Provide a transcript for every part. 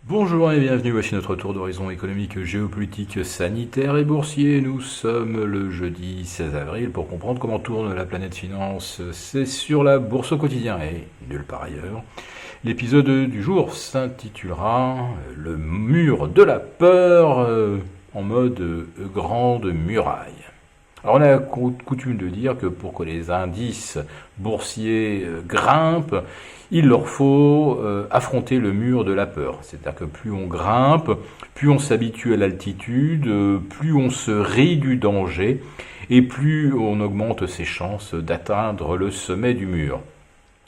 Bonjour et bienvenue, voici notre tour d'horizon économique, géopolitique, sanitaire et boursier. Nous sommes le jeudi 16 avril pour comprendre comment tourne la planète finance. C'est sur la bourse au quotidien et nulle part ailleurs. L'épisode du jour s'intitulera Le mur de la peur en mode grande muraille. Alors on a coutume de dire que pour que les indices boursiers grimpent, il leur faut affronter le mur de la peur. C'est-à-dire que plus on grimpe, plus on s'habitue à l'altitude, plus on se rit du danger et plus on augmente ses chances d'atteindre le sommet du mur.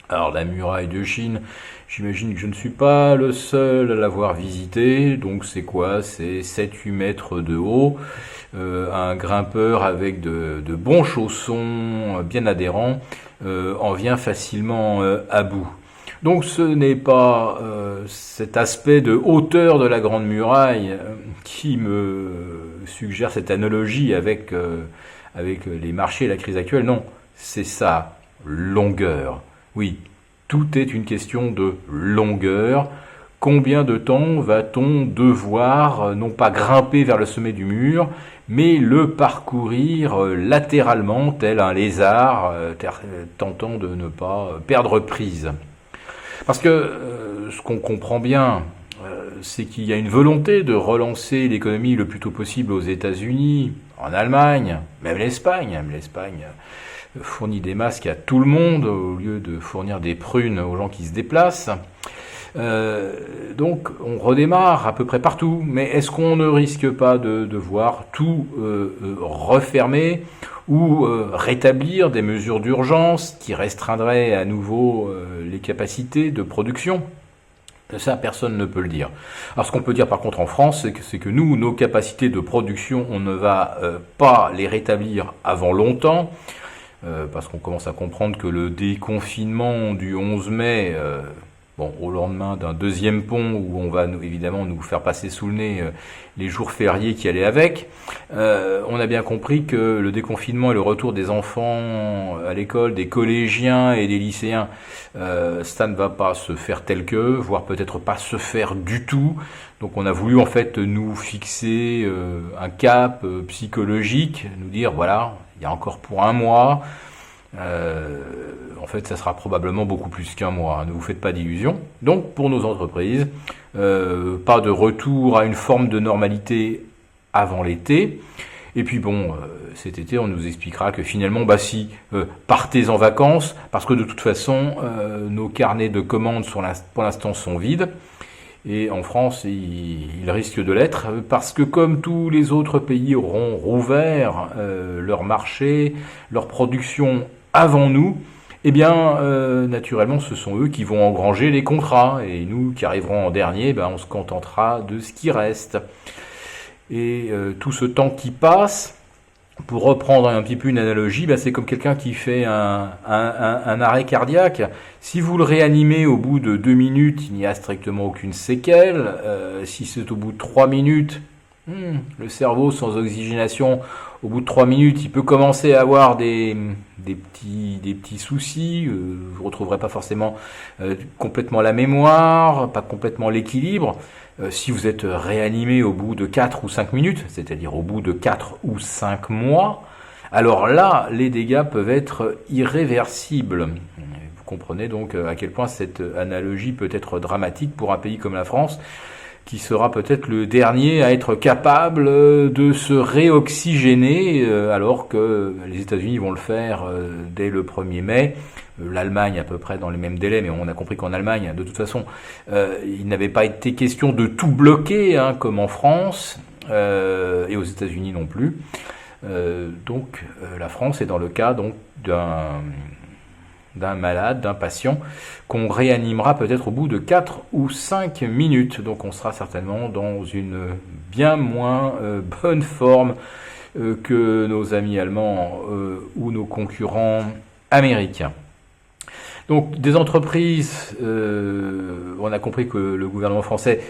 Alors la muraille de Chine, j'imagine que je ne suis pas le seul à l'avoir visitée, donc c'est quoi? C'est 7-8 mètres de haut, un grimpeur avec de bons chaussons bien adhérents en vient facilement à bout. Donc ce n'est pas cet aspect de hauteur de la Grande Muraille qui me suggère cette analogie avec les marchés et la crise actuelle, non, c'est sa longueur. Oui, tout est une question de longueur. Combien de temps va-t-on devoir, non pas grimper vers le sommet du mur, mais le parcourir latéralement, tel un lézard, tentant de ne pas perdre prise? Parce que ce qu'on comprend bien, c'est qu'il y a une volonté de relancer l'économie le plus tôt possible aux États-Unis, en Allemagne, même l'Espagne. L'Espagne fournit des masques à tout le monde au lieu de fournir des prunes aux gens qui se déplacent. Donc on redémarre à peu près partout, mais est-ce qu'on ne risque pas de voir tout refermer ou rétablir des mesures d'urgence qui restreindraient à nouveau les capacités de production? Ça, personne ne peut le dire. Alors ce qu'on peut dire par contre en France, c'est que nous, nos capacités de production, on ne va pas les rétablir avant longtemps, parce qu'on commence à comprendre que le déconfinement du 11 mai, au lendemain d'un deuxième pont où on va évidemment nous faire passer sous le nez les jours fériés qui allaient avec, on a bien compris que le déconfinement et le retour des enfants à l'école, des collégiens et des lycéens, ça ne va pas se faire tel que, voire peut-être pas se faire du tout. Donc on a voulu en fait nous fixer un cap psychologique, nous dire voilà, il y a encore pour un mois. En fait, ça sera probablement beaucoup plus qu'un mois. Ne vous faites pas d'illusions. Donc, pour nos entreprises, pas de retour à une forme de normalité avant l'été. Et puis cet été, on nous expliquera que finalement, si, partez en vacances, parce que de toute façon, nos carnets de commandes pour l'instant sont vides. Et en France, il risque de l'être, parce que comme tous les autres pays auront rouvert leur marché, leur production avant nous, eh bien, naturellement, ce sont eux qui vont engranger les contrats. Et nous, qui arriverons en dernier, on se contentera de ce qui reste. Et tout ce temps qui passe, pour reprendre un petit peu une analogie, c'est comme quelqu'un qui fait un arrêt cardiaque. Si vous le réanimez au bout de 2 minutes, il n'y a strictement aucune séquelle. Si c'est au bout de 3 minutes, le cerveau sans oxygénation, au bout de 3 minutes, il peut commencer à avoir des petits soucis. Vous ne retrouverez pas forcément complètement la mémoire, pas complètement l'équilibre. Si vous êtes réanimé au bout de 4 ou 5 minutes, c'est-à-dire au bout de 4 ou 5 mois, alors là, les dégâts peuvent être irréversibles. Vous comprenez donc à quel point cette analogie peut être dramatique pour un pays comme la France, qui sera peut-être le dernier à être capable de se réoxygéner, alors que les États-Unis vont le faire dès le 1er mai, l'Allemagne à peu près dans les mêmes délais, mais on a compris qu'en Allemagne, de toute façon, il n'avait pas été question de tout bloquer, comme en France, et aux États-Unis non plus. Donc la France est dans le cas donc d'un malade, d'un patient, qu'on réanimera peut-être au bout de 4 ou 5 minutes. Donc on sera certainement dans une bien moins bonne forme que nos amis allemands ou nos concurrents américains. Donc des entreprises, on a compris que le gouvernement français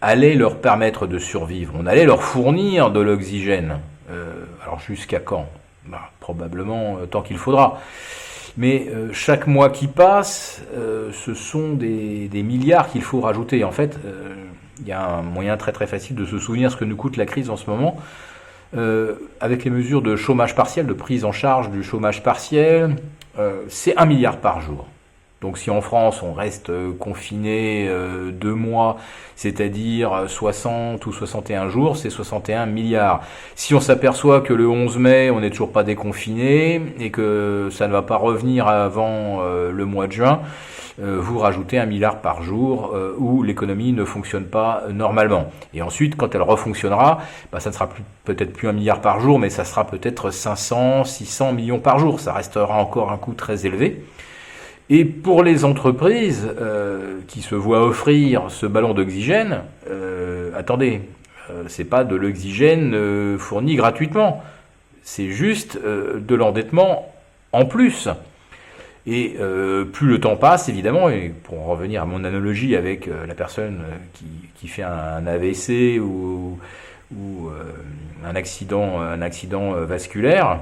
allait leur permettre de survivre, on allait leur fournir de l'oxygène. Alors jusqu'à quand? Probablement tant qu'il faudra. Mais chaque mois qui passe, ce sont des milliards qu'il faut rajouter. En fait, Il y a un moyen très très facile de se souvenir ce que nous coûte la crise en ce moment. Avec les mesures de chômage partiel, de prise en charge du chômage partiel, c'est 1 milliard par jour. Donc si en France on reste confiné 2 mois, c'est-à-dire 60 ou 61 jours, c'est 61 milliards. Si on s'aperçoit que le 11 mai on n'est toujours pas déconfiné et que ça ne va pas revenir avant le mois de juin, vous rajoutez 1 milliard par jour où l'économie ne fonctionne pas normalement. Et ensuite, quand elle refonctionnera, ça ne sera peut-être plus 1 milliard par jour, mais ça sera peut-être 500, 600 millions par jour. Ça restera encore un coût très élevé. Et pour les entreprises qui se voient offrir ce ballon d'oxygène, attendez, c'est pas de l'oxygène fourni gratuitement, c'est juste de l'endettement en plus. Et plus le temps passe, évidemment, et pour revenir à mon analogie avec la personne qui fait un AVC ou un accident vasculaire,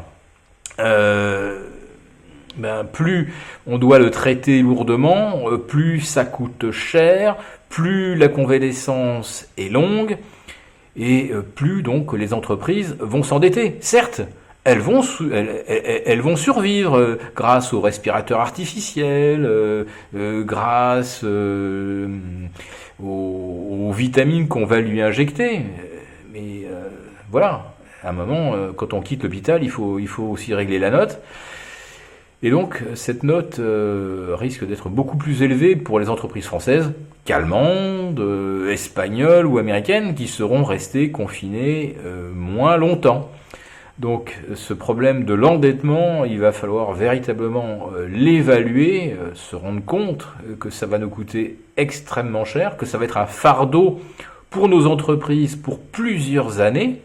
plus on doit le traiter lourdement, plus ça coûte cher, plus la convalescence est longue, et plus donc les entreprises vont s'endetter. Certes, elles vont survivre grâce aux respirateurs artificiels, grâce aux vitamines qu'on va lui injecter. Mais voilà, à un moment, quand on quitte l'hôpital, il faut aussi régler la note. Et donc, cette note risque d'être beaucoup plus élevée pour les entreprises françaises qu'allemandes, espagnoles ou américaines qui seront restées confinées moins longtemps. Donc, ce problème de l'endettement, il va falloir véritablement l'évaluer, se rendre compte que ça va nous coûter extrêmement cher, que ça va être un fardeau pour nos entreprises pour plusieurs années.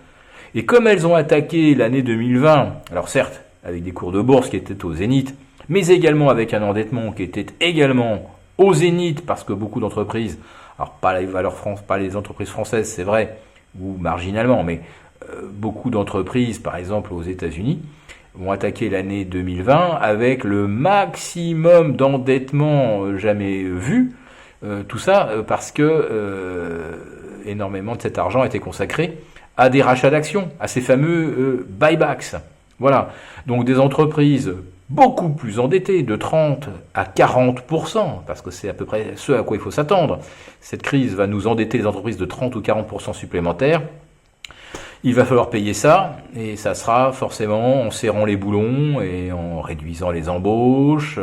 Et comme elles ont attaqué l'année 2020, alors certes, avec des cours de bourse qui étaient au zénith, mais également avec un endettement qui était également au zénith, parce que beaucoup d'entreprises, alors pas les entreprises françaises, c'est vrai, ou marginalement, mais beaucoup d'entreprises, par exemple aux États-Unis, vont attaquer l'année 2020 avec le maximum d'endettement jamais vu. Tout ça parce que énormément de cet argent a été consacré à des rachats d'actions, à ces fameux buybacks. Voilà, donc des entreprises beaucoup plus endettées, de 30 à 40%, parce que c'est à peu près ce à quoi il faut s'attendre. Cette crise va nous endetter les entreprises de 30 ou 40% supplémentaires. Il va falloir payer ça, et ça sera forcément en serrant les boulons et en réduisant les embauches,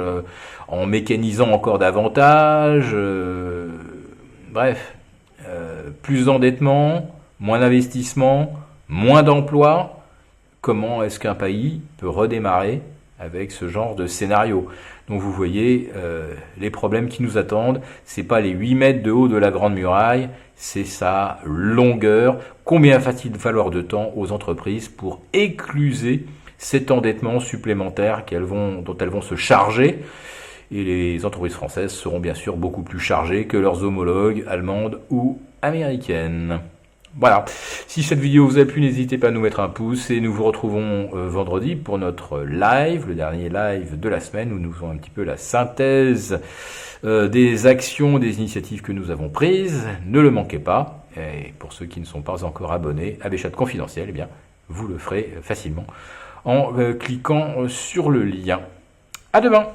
en mécanisant encore davantage, bref, plus d'endettement, moins d'investissement, moins d'emplois. Comment est-ce qu'un pays peut redémarrer avec ce genre de scénario? Donc vous voyez, les problèmes qui nous attendent, c'est pas les 8 mètres de haut de la Grande Muraille, c'est sa longueur. Combien va-t-il falloir de temps aux entreprises pour écluser cet endettement supplémentaire dont elles vont se charger? Et les entreprises françaises seront bien sûr beaucoup plus chargées que leurs homologues allemandes ou américaines. Voilà, si cette vidéo vous a plu, n'hésitez pas à nous mettre un pouce et nous vous retrouvons vendredi pour notre live, le dernier live de la semaine où nous faisons un petit peu la synthèse des actions, des initiatives que nous avons prises. Ne le manquez pas, et pour ceux qui ne sont pas encore abonnés à Béchat Confidentiel, eh bien, vous le ferez facilement en cliquant sur le lien. À demain!